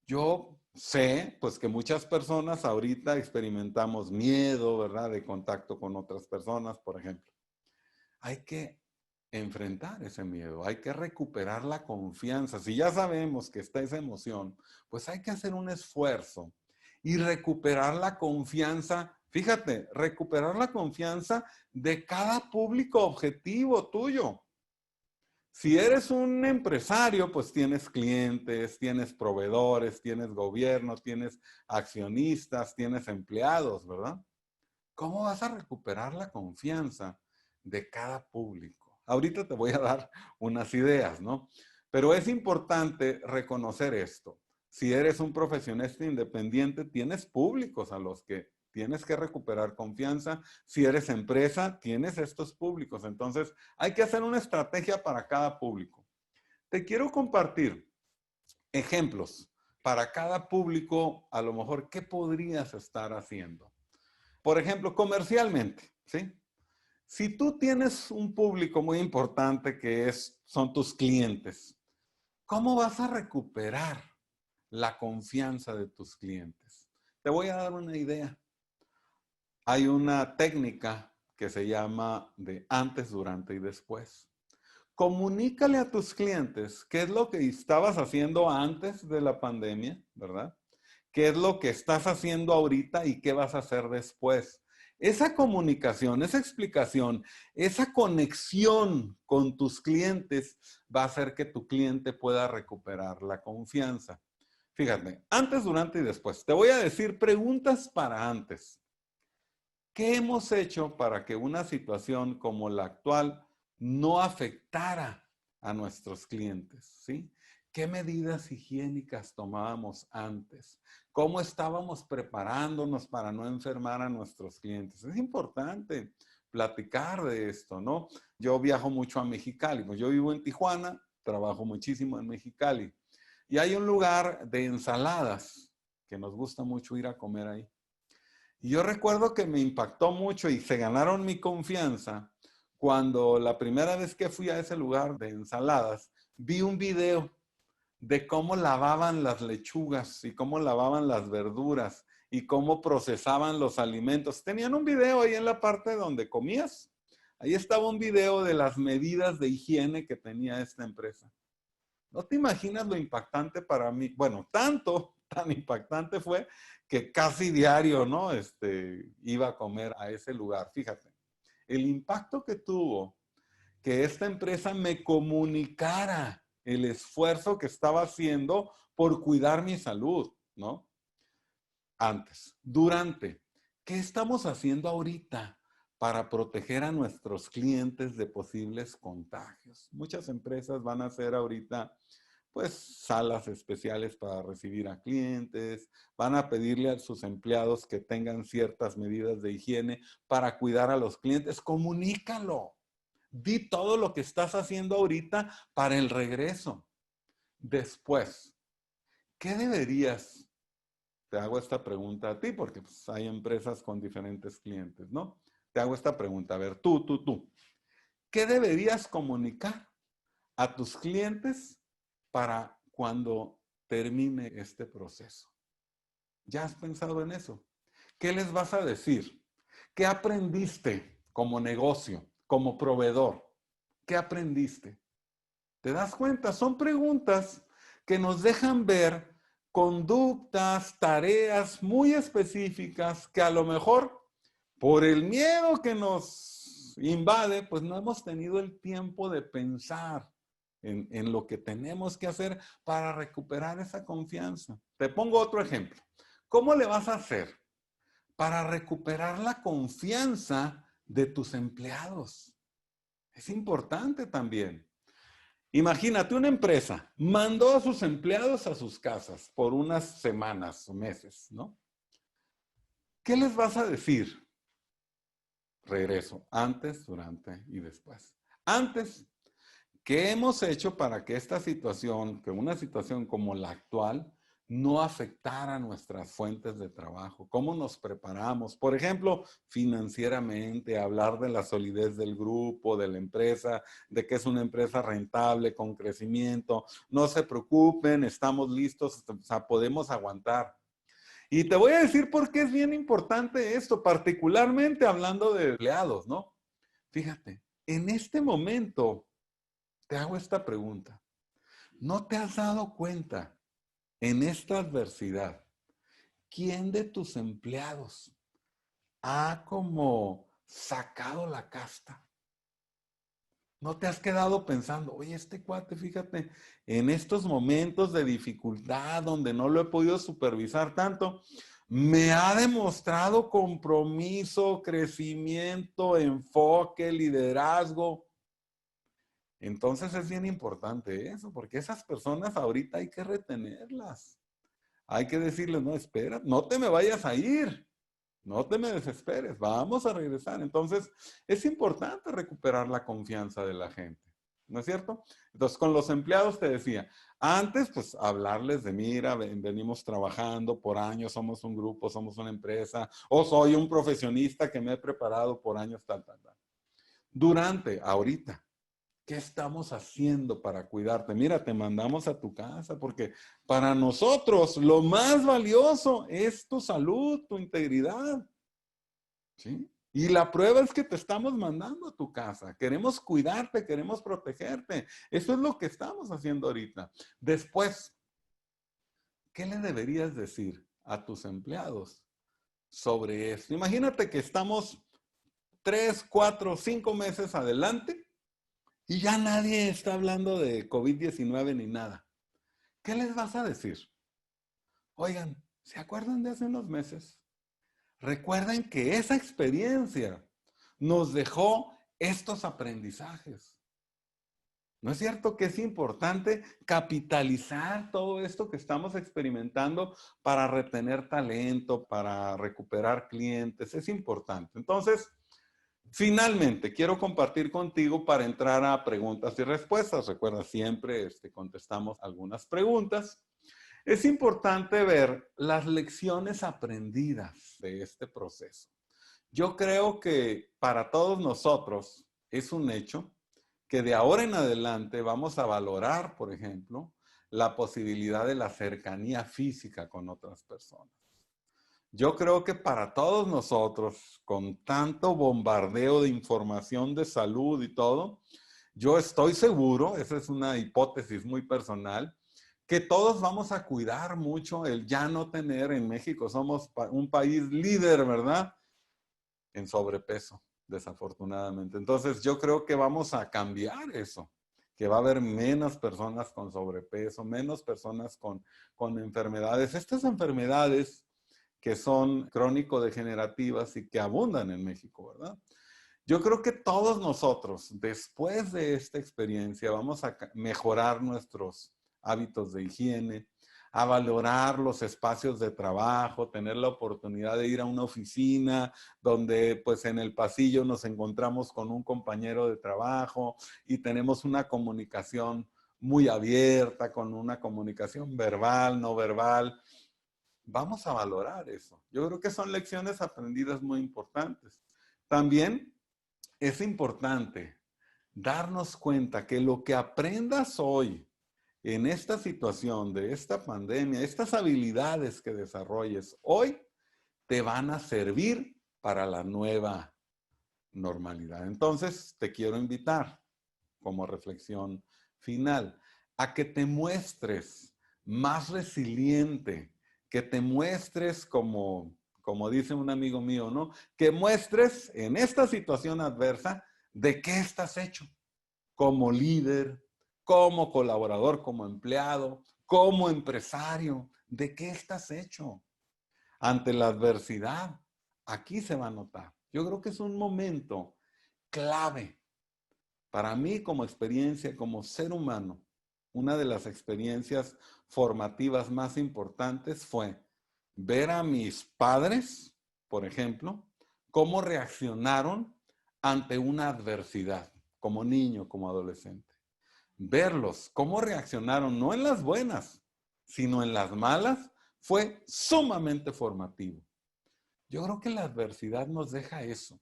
Yo sé, pues que muchas personas ahorita experimentamos miedo, ¿verdad? De contacto con otras personas, por ejemplo. Hay que enfrentar ese miedo, hay que recuperar la confianza. Si ya sabemos que está esa emoción, pues hay que hacer un esfuerzo y recuperar la confianza. Fíjate, recuperar la confianza de cada público objetivo tuyo. Si eres un empresario, pues tienes clientes, tienes proveedores, tienes gobierno, tienes accionistas, tienes empleados, ¿verdad? ¿Cómo vas a recuperar la confianza de cada público? Ahorita te voy a dar unas ideas, ¿no? Pero es importante reconocer esto. Si eres un profesionista independiente, tienes públicos a los que tienes que recuperar confianza. Si eres empresa, tienes estos públicos. Entonces, hay que hacer una estrategia para cada público. Te quiero compartir ejemplos para cada público, a lo mejor, ¿qué podrías estar haciendo? Por ejemplo, comercialmente, ¿sí? Si tú tienes un público muy importante que son tus clientes, ¿cómo vas a recuperar la confianza de tus clientes? Te voy a dar una idea. Hay una técnica que se llama de antes, durante y después. Comunícale a tus clientes qué es lo que estabas haciendo antes de la pandemia, ¿verdad? ¿Qué es lo que estás haciendo ahorita y qué vas a hacer después? Esa comunicación, esa explicación, esa conexión con tus clientes va a hacer que tu cliente pueda recuperar la confianza. Fíjate, antes, durante y después. Te voy a decir preguntas para antes. ¿Qué hemos hecho para que una situación como la actual no afectara a nuestros clientes? ¿Sí? ¿Qué medidas higiénicas tomábamos antes? ¿Cómo estábamos preparándonos para no enfermar a nuestros clientes? Es importante platicar de esto, ¿no? Yo viajo mucho a Mexicali, pues yo vivo en Tijuana, trabajo muchísimo en Mexicali. Y hay un lugar de ensaladas que nos gusta mucho ir a comer ahí. Y yo recuerdo que me impactó mucho y se ganaron mi confianza cuando la primera vez que fui a ese lugar de ensaladas, vi un video de cómo lavaban las lechugas y cómo lavaban las verduras y cómo procesaban los alimentos. Tenían un video ahí en la parte donde comías. Ahí estaba un video de las medidas de higiene que tenía esta empresa. No te imaginas lo impactante para mí. Bueno, tan impactante fue que casi diario, ¿no? Iba a comer a ese lugar. Fíjate, el impacto que tuvo que esta empresa me comunicara el esfuerzo que estaba haciendo por cuidar mi salud, ¿no? Antes, durante. ¿Qué estamos haciendo ahorita para proteger a nuestros clientes de posibles contagios? Muchas empresas van a hacer ahorita pues salas especiales para recibir a clientes, van a pedirle a sus empleados que tengan ciertas medidas de higiene para cuidar a los clientes. Comunícalo. Di todo lo que estás haciendo ahorita para el regreso. Después, ¿qué deberías? Te hago esta pregunta a ti porque pues, hay empresas con diferentes clientes, ¿no? Te hago esta pregunta. A ver, tú. ¿Qué deberías comunicar a tus clientes para cuando termine este proceso? ¿Ya has pensado en eso? ¿Qué les vas a decir? ¿Qué aprendiste como negocio, como proveedor? ¿Qué aprendiste? ¿Te das cuenta? Son preguntas que nos dejan ver conductas, tareas muy específicas que a lo mejor por el miedo que nos invade, pues no hemos tenido el tiempo de pensar en lo que tenemos que hacer para recuperar esa confianza. Te pongo otro ejemplo. ¿Cómo le vas a hacer para recuperar la confianza de tus empleados? Es importante también. Imagínate una empresa, mandó a sus empleados a sus casas por unas semanas o meses, ¿no? ¿Qué les vas a decir? Regreso, antes, durante y después. Antes, ¿qué hemos hecho para que esta situación, que una situación como la actual, no afectar a nuestras fuentes de trabajo, cómo nos preparamos, por ejemplo, financieramente, hablar de la solidez del grupo, de la empresa, de que es una empresa rentable, con crecimiento. No se preocupen, estamos listos, o sea, podemos aguantar. Y te voy a decir por qué es bien importante esto, particularmente hablando de empleados, ¿no? Fíjate, en este momento te hago esta pregunta. ¿No te has dado cuenta en esta adversidad quién de tus empleados ha como sacado la casta? ¿No te has quedado pensando, oye, este cuate, fíjate, en estos momentos de dificultad donde no lo he podido supervisar tanto, me ha demostrado compromiso, crecimiento, enfoque, liderazgo? Entonces es bien importante eso, porque esas personas ahorita hay que retenerlas. Hay que decirles, no, espera, no te me vayas a ir, no te me desesperes, vamos a regresar. Entonces es importante recuperar la confianza de la gente, ¿no es cierto? Entonces con los empleados te decía, antes pues hablarles de, mira, venimos trabajando por años, somos un grupo, somos una empresa, o soy un profesionista que me he preparado por años, tal, tal, tal. Durante, ahorita, ¿qué estamos haciendo para cuidarte? Mira, te mandamos a tu casa porque para nosotros lo más valioso es tu salud, tu integridad. ¿Sí? Y la prueba es que te estamos mandando a tu casa. Queremos cuidarte, queremos protegerte. Eso es lo que estamos haciendo ahorita. Después, ¿qué le deberías decir a tus empleados sobre esto? Imagínate que estamos 3, 4, 5 meses adelante y ya nadie está hablando de COVID-19 ni nada. ¿Qué les vas a decir? Oigan, ¿se acuerdan de hace unos meses? Recuerden que esa experiencia nos dejó estos aprendizajes. ¿No es cierto que es importante capitalizar todo esto que estamos experimentando para retener talento, para recuperar clientes? Es importante. Entonces, finalmente, quiero compartir contigo para entrar a preguntas y respuestas. Recuerda, siempre contestamos algunas preguntas. Es importante ver las lecciones aprendidas de este proceso. Yo creo que para todos nosotros es un hecho que de ahora en adelante vamos a valorar, por ejemplo, la posibilidad de la cercanía física con otras personas. Yo creo que para todos nosotros, con tanto bombardeo de información de salud y todo, yo estoy seguro, esa es una hipótesis muy personal, que todos vamos a cuidar mucho el ya no tener en México. Somos un país líder, ¿verdad? En sobrepeso, desafortunadamente. Entonces yo creo que vamos a cambiar eso, que va a haber menos personas con sobrepeso, menos personas con enfermedades. Estas enfermedades que son crónico-degenerativas y que abundan en México, ¿verdad? Yo creo que todos nosotros, después de esta experiencia, vamos a mejorar nuestros hábitos de higiene, a valorar los espacios de trabajo, tener la oportunidad de ir a una oficina donde pues en el pasillo nos encontramos con un compañero de trabajo y tenemos una comunicación muy abierta, con una comunicación verbal, no verbal. Vamos a valorar eso. Yo creo que son lecciones aprendidas muy importantes. También es importante darnos cuenta que lo que aprendas hoy en esta situación de esta pandemia, estas habilidades que desarrolles hoy, te van a servir para la nueva normalidad. Entonces, te quiero invitar como reflexión final a que te muestres más resiliente, que te muestres como dice un amigo mío, ¿no? Que muestres en esta situación adversa de qué estás hecho como líder, como colaborador, como empleado, como empresario, de qué estás hecho ante la adversidad. Aquí se va a notar. Yo creo que es un momento clave para mí como experiencia, como ser humano. Una de las experiencias formativas más importantes fue ver a mis padres, por ejemplo, cómo reaccionaron ante una adversidad, como niño, como adolescente. Verlos, cómo reaccionaron, no en las buenas, sino en las malas, fue sumamente formativo. Yo creo que la adversidad nos deja eso.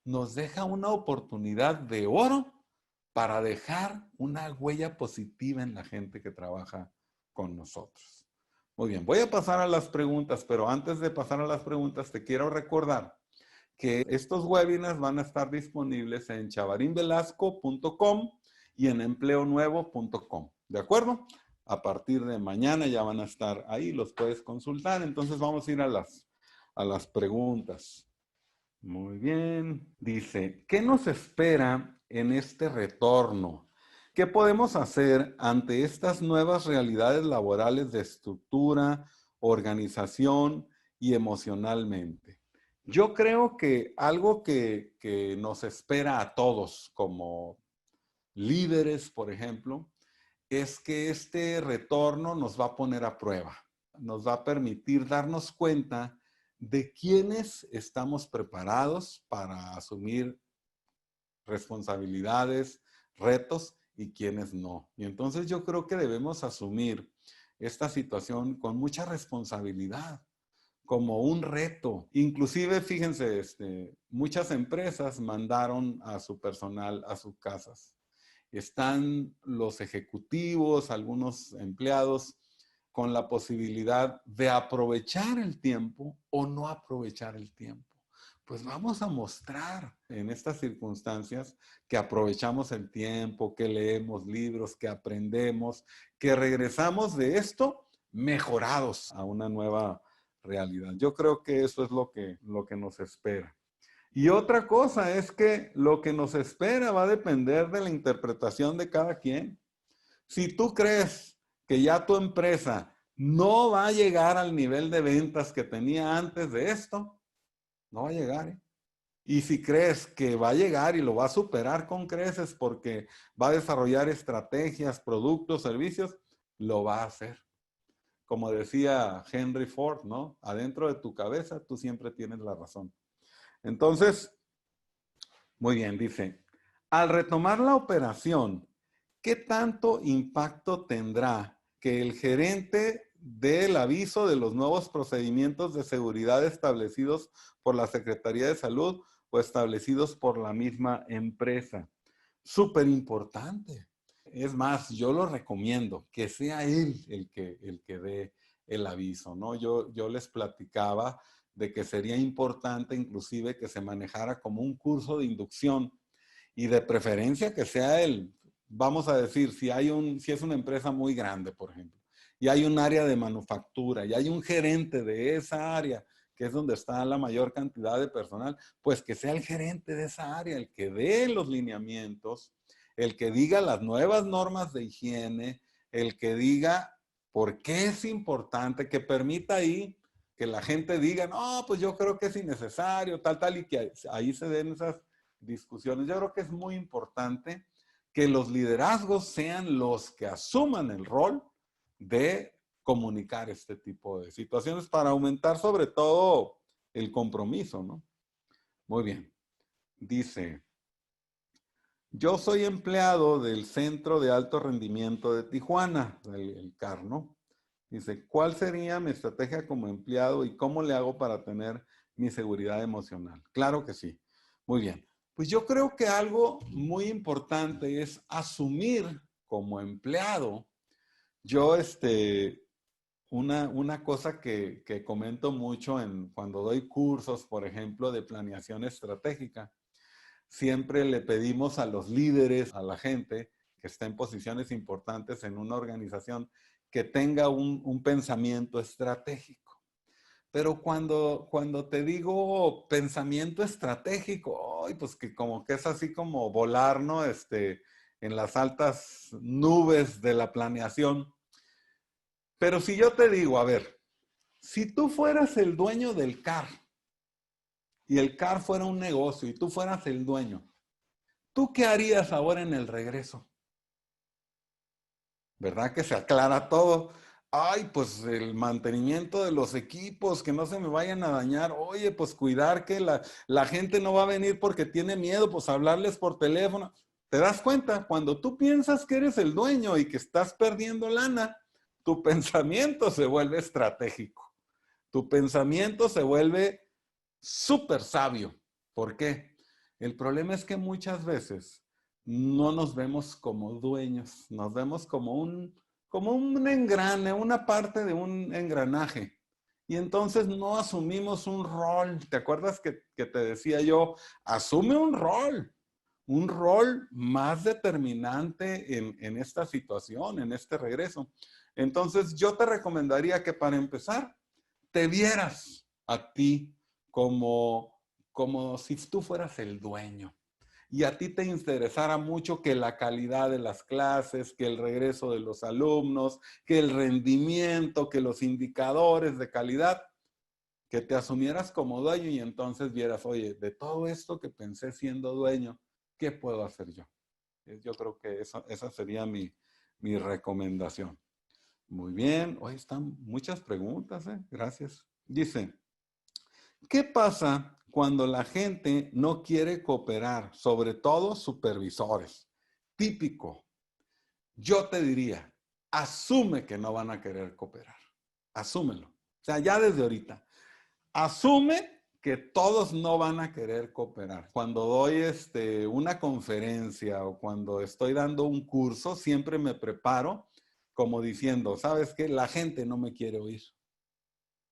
Nos deja una oportunidad de oro para dejar una huella positiva en la gente que trabaja con nosotros. Muy bien, voy a pasar a las preguntas, pero antes de pasar a las preguntas, te quiero recordar que estos webinars van a estar disponibles en chavarinvelasco.com y en empleonuevo.com. ¿De acuerdo? A partir de mañana ya van a estar ahí, los puedes consultar. Entonces vamos a ir a las preguntas. Muy bien. Dice, ¿qué nos espera en este retorno? ¿Qué podemos hacer ante estas nuevas realidades laborales de estructura, organización y emocionalmente? Yo creo que algo que nos espera a todos como líderes, por ejemplo, es que este retorno nos va a poner a prueba. Nos va a permitir darnos cuenta de quiénes estamos preparados para asumir responsabilidades, retos y quiénes no. Y entonces yo creo que debemos asumir esta situación con mucha responsabilidad, como un reto. Inclusive, fíjense, muchas empresas mandaron a su personal a sus casas. Están los ejecutivos, algunos empleados, con la posibilidad de aprovechar el tiempo o no aprovechar el tiempo. Pues vamos a mostrar en estas circunstancias que aprovechamos el tiempo, que leemos libros, que aprendemos, que regresamos de esto mejorados a una nueva realidad. Yo creo que eso es lo que nos espera. Y otra cosa es que lo que nos espera va a depender de la interpretación de cada quien. Si tú crees que ya tu empresa no va a llegar al nivel de ventas que tenía antes de esto, no va a llegar, ¿eh? Y si crees que va a llegar y lo va a superar con creces porque va a desarrollar estrategias, productos, servicios, lo va a hacer. Como decía Henry Ford, ¿no? Adentro de tu cabeza tú siempre tienes la razón. Entonces, muy bien, dice, al retomar la operación, ¿qué tanto impacto tendrá que el gerente dé el aviso de los nuevos procedimientos de seguridad establecidos por la Secretaría de Salud o establecidos por la misma empresa? Súper importante. Es más, yo lo recomiendo, que sea él el que dé el aviso, ¿no? Yo les platicaba de que sería importante inclusive que se manejara como un curso de inducción y de preferencia que sea él. Vamos a decir, si es una empresa muy grande, por ejemplo, y hay un área de manufactura, y hay un gerente de esa área, que es donde está la mayor cantidad de personal, pues que sea el gerente de esa área, el que dé los lineamientos, el que diga las nuevas normas de higiene, el que diga por qué es importante, que permita ahí que la gente diga, no, pues yo creo que es innecesario, tal, y que ahí se den esas discusiones. Yo creo que es muy importante que los liderazgos sean los que asuman el rol de comunicar este tipo de situaciones para aumentar sobre todo el compromiso, ¿no? Muy bien. Dice, yo soy empleado del Centro de Alto Rendimiento de Tijuana, el CAR, ¿no? Dice, ¿cuál sería mi estrategia como empleado y cómo le hago para tener mi seguridad emocional? Claro que sí. Muy bien. Pues yo creo que algo muy importante es asumir como empleado. Yo, una cosa que comento mucho cuando doy cursos, por ejemplo, de planeación estratégica, siempre le pedimos a los líderes, a la gente que está en posiciones importantes en una organización, que tenga un pensamiento estratégico. Pero cuando te digo pensamiento estratégico, pues que como que es así como volar, ¿no? En las altas nubes de la planeación. Pero si yo te digo, a ver, si tú fueras el dueño del CAR y el CAR fuera un negocio y tú fueras el dueño, ¿tú qué harías ahora en el regreso? ¿Verdad que se aclara todo? Ay, pues el mantenimiento de los equipos, que no se me vayan a dañar. Oye, pues cuidar que la gente no va a venir porque tiene miedo, pues hablarles por teléfono. ¿Te das cuenta? Cuando tú piensas que eres el dueño y que estás perdiendo lana, tu pensamiento se vuelve estratégico. Tu pensamiento se vuelve súper sabio. ¿Por qué? El problema es que muchas veces no nos vemos como dueños, nos vemos como un engrane, una parte de un engranaje. Y entonces no asumimos un rol. ¿Te acuerdas que te decía yo? Asume un rol más determinante en esta situación, en este regreso. Entonces yo te recomendaría que para empezar, te vieras a ti como si tú fueras el dueño y a ti te interesara mucho que la calidad de las clases, que el regreso de los alumnos, que el rendimiento, que los indicadores de calidad, que te asumieras como dueño y entonces vieras, oye, de todo esto que pensé siendo dueño, ¿qué puedo hacer yo? Yo creo que esa sería mi recomendación. Muy bien, hoy están muchas preguntas, ¿eh? Gracias. Dice, ¿qué pasa cuando la gente no quiere cooperar? Sobre todo supervisores. Típico. Yo te diría, asume que no van a querer cooperar. Asúmelo. O sea, ya desde ahorita. Asume que todos no van a querer cooperar. Cuando doy una conferencia o cuando estoy dando un curso, siempre me preparo como diciendo, ¿sabes qué? La gente no me quiere oír.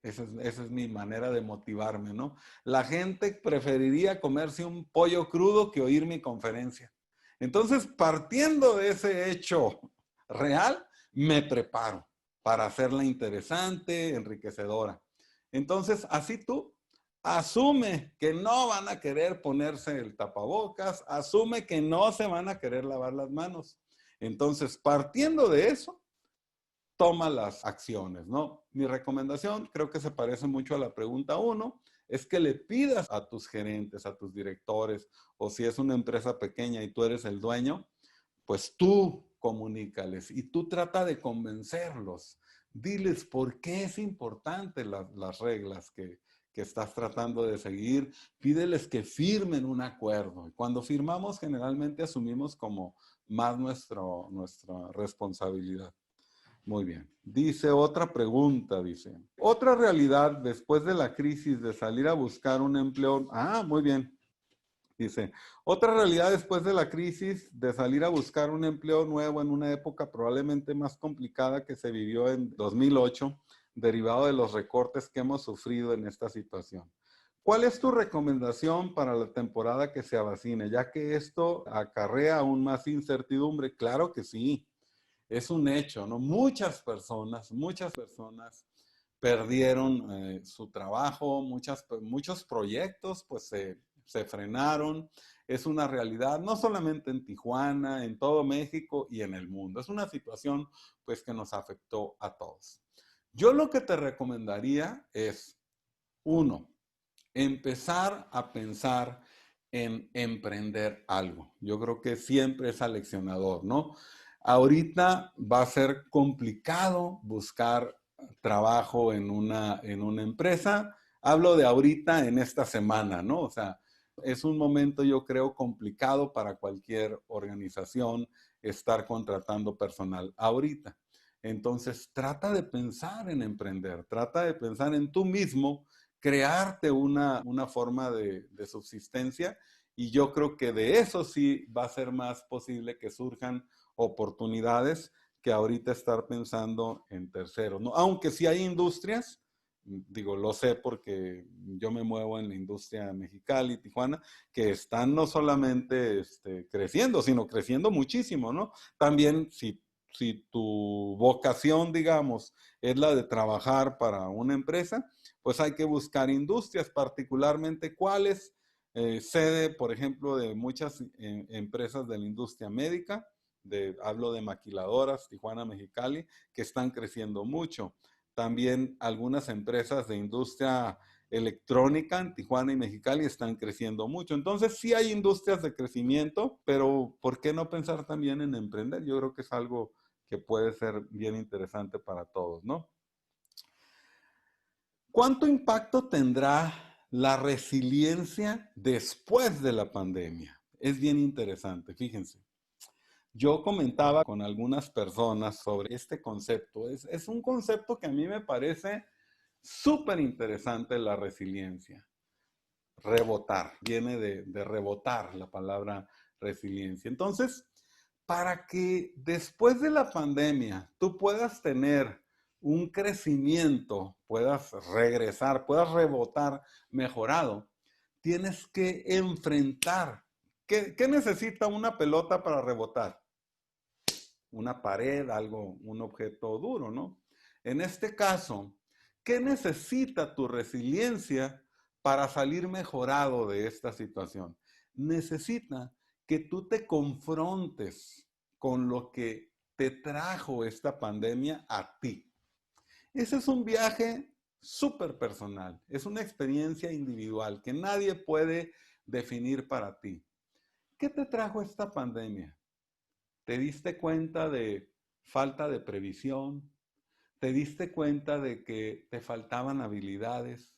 Esa es mi manera de motivarme, ¿no? La gente preferiría comerse un pollo crudo que oír mi conferencia. Entonces, partiendo de ese hecho real, me preparo para hacerla interesante, enriquecedora. Entonces, así tú asume que no van a querer ponerse el tapabocas, asume que no se van a querer lavar las manos. Entonces, partiendo de eso, toma las acciones, ¿no? Mi recomendación, creo que se parece mucho a la pregunta 1, es que le pidas a tus gerentes, a tus directores, o si es una empresa pequeña y tú eres el dueño, pues tú comunícales y tú trata de convencerlos. Diles por qué es importante las reglas que estás tratando de seguir. Pídeles que firmen un acuerdo. Y cuando firmamos, generalmente asumimos como más nuestra responsabilidad. Muy bien. Dice otra pregunta, dice. Otra realidad después de la crisis de salir a buscar un empleo. Ah, muy bien. Dice, otra realidad después de la crisis de salir a buscar un empleo nuevo en una época probablemente más complicada que se vivió en 2008, derivado de los recortes que hemos sufrido en esta situación. ¿Cuál es tu recomendación para la temporada que se avecine, ya que esto acarrea aún más incertidumbre? Claro que sí. Es un hecho, ¿no? Muchas personas perdieron su trabajo, muchos proyectos pues se frenaron. Es una realidad, no solamente en Tijuana, en todo México y en el mundo. Es una situación pues que nos afectó a todos. Yo lo que te recomendaría es, uno, empezar a pensar en emprender algo. Yo creo que siempre es aleccionador, ¿no? Ahorita va a ser complicado buscar trabajo en una empresa. Hablo de ahorita en esta semana, ¿no? O sea, es un momento, yo creo, complicado para cualquier organización estar contratando personal ahorita. Entonces, trata de pensar en emprender, trata de pensar en tú mismo, crearte una forma de subsistencia y yo creo que de eso sí va a ser más posible que surjan oportunidades que ahorita estar pensando en terceros, ¿no? Aunque sí hay industrias, digo, lo sé porque yo me muevo en la industria Mexicali, Tijuana, que están no solamente creciendo, sino creciendo muchísimo, ¿no? También si tu vocación, digamos, es la de trabajar para una empresa, pues hay que buscar industrias, particularmente cuáles, sede, por ejemplo, de muchas empresas de la industria médica, hablo de maquiladoras, Tijuana, Mexicali, que están creciendo mucho. También algunas empresas de industria electrónica en Tijuana y Mexicali están creciendo mucho. Entonces sí hay industrias de crecimiento, pero ¿por qué no pensar también en emprender? Yo creo que es algo que puede ser bien interesante para todos, ¿no? ¿Cuánto impacto tendrá la resiliencia después de la pandemia? Es bien interesante, fíjense. Yo comentaba con algunas personas sobre este concepto. Es un concepto que a mí me parece súper interesante, la resiliencia. Rebotar, viene de rebotar la palabra resiliencia. Entonces, para que después de la pandemia tú puedas tener un crecimiento, puedas regresar, puedas rebotar mejorado, tienes que enfrentar. ¿Qué necesita una pelota para rebotar? Una pared, algo, un objeto duro, ¿no? En este caso, ¿qué necesita tu resiliencia para salir mejorado de esta situación? Necesita que tú te confrontes con lo que te trajo esta pandemia a ti. Ese es un viaje súper personal, es una experiencia individual que nadie puede definir para ti. ¿Qué te trajo esta pandemia? ¿Te diste cuenta de falta de previsión? ¿Te diste cuenta de que te faltaban habilidades?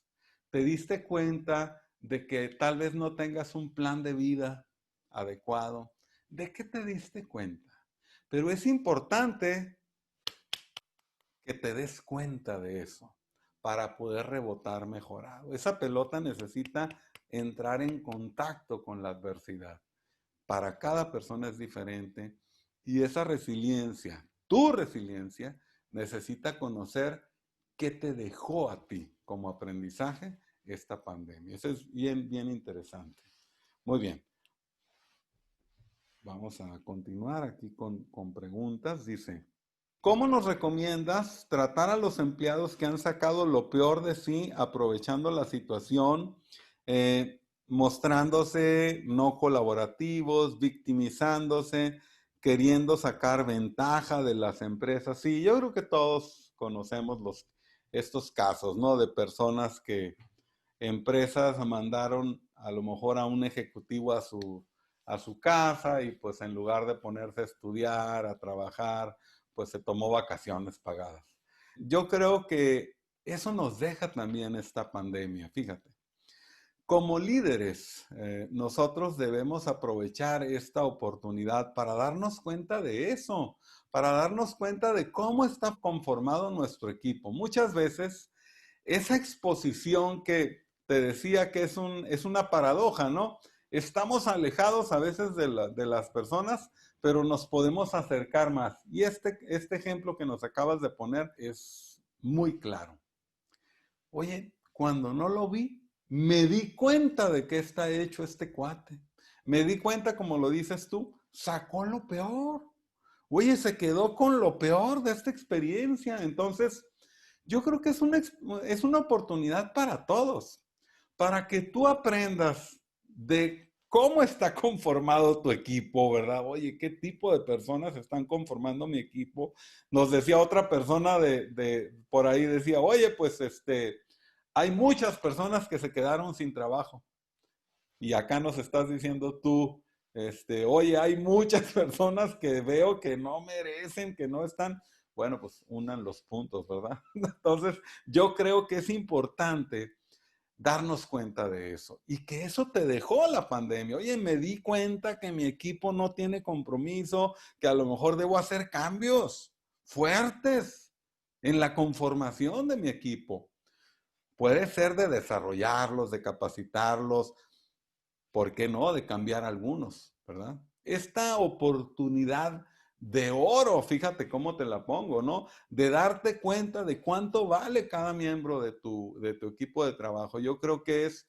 ¿Te diste cuenta de que tal vez no tengas un plan de vida adecuado? ¿De qué te diste cuenta? Pero es importante que te des cuenta de eso para poder rebotar mejorado. Esa pelota necesita entrar en contacto con la adversidad. Para cada persona es diferente y esa resiliencia, tu resiliencia, necesita conocer qué te dejó a ti como aprendizaje esta pandemia. Eso es bien, bien interesante. Muy bien, vamos a continuar aquí con preguntas. Dice, ¿cómo nos recomiendas tratar a los empleados que han sacado lo peor de sí aprovechando la situación, mostrándose no colaborativos, victimizándose, queriendo sacar ventaja de las empresas? Sí, yo creo que todos conocemos estos casos, ¿no? De personas que empresas mandaron a lo mejor a un ejecutivo a su casa y pues en lugar de ponerse a estudiar, a trabajar, pues se tomó vacaciones pagadas. Yo creo que eso nos deja también esta pandemia, fíjate. Como líderes, nosotros debemos aprovechar esta oportunidad para darnos cuenta de eso, para darnos cuenta de cómo está conformado nuestro equipo. Muchas veces esa exposición que te decía que es una paradoja, ¿no? Estamos alejados a veces de las personas, pero nos podemos acercar más. Y este ejemplo que nos acabas de poner es muy claro. Oye, cuando no lo vi, me di cuenta de qué está hecho este cuate. Me di cuenta, como lo dices tú, sacó lo peor. Oye, se quedó con lo peor de esta experiencia. Entonces, yo creo que es una oportunidad para todos, para que tú aprendas de cómo está conformado tu equipo, ¿verdad? Oye, ¿qué tipo de personas están conformando mi equipo? Nos decía otra persona por ahí, decía, oye, pues hay muchas personas que se quedaron sin trabajo. Y acá nos estás diciendo tú, oye, hay muchas personas que veo que no merecen, que no están. Bueno, pues unan los puntos, ¿verdad? Entonces, yo creo que es importante darnos cuenta de eso y que eso te dejó la pandemia. Oye, me di cuenta que mi equipo no tiene compromiso, que a lo mejor debo hacer cambios fuertes en la conformación de mi equipo. Puede ser de desarrollarlos, de capacitarlos, ¿por qué no? De cambiar algunos, ¿verdad? Esta oportunidad de oro, fíjate cómo te la pongo, ¿no? De darte cuenta de cuánto vale cada miembro de tu equipo de trabajo. Yo creo que es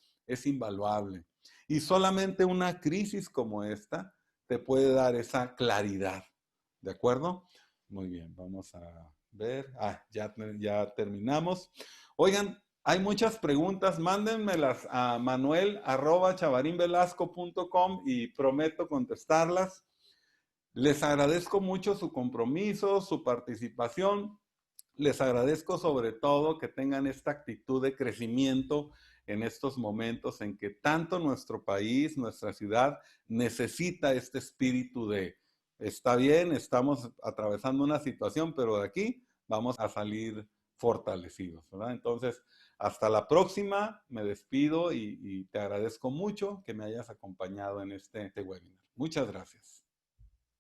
invaluable. Y solamente una crisis como esta te puede dar esa claridad, ¿de acuerdo? Muy bien, vamos a ver. Ya terminamos. Oigan, hay muchas preguntas, mándenmelas a manuel@chavarinvelasco.com y prometo contestarlas. Les agradezco mucho su compromiso, su participación. Les agradezco sobre todo que tengan esta actitud de crecimiento en estos momentos en que tanto nuestro país, nuestra ciudad necesita este espíritu de, está bien, estamos atravesando una situación, pero de aquí vamos a salir fortalecidos, ¿verdad? Entonces, hasta la próxima, me despido y te agradezco mucho que me hayas acompañado en este webinar. Muchas gracias.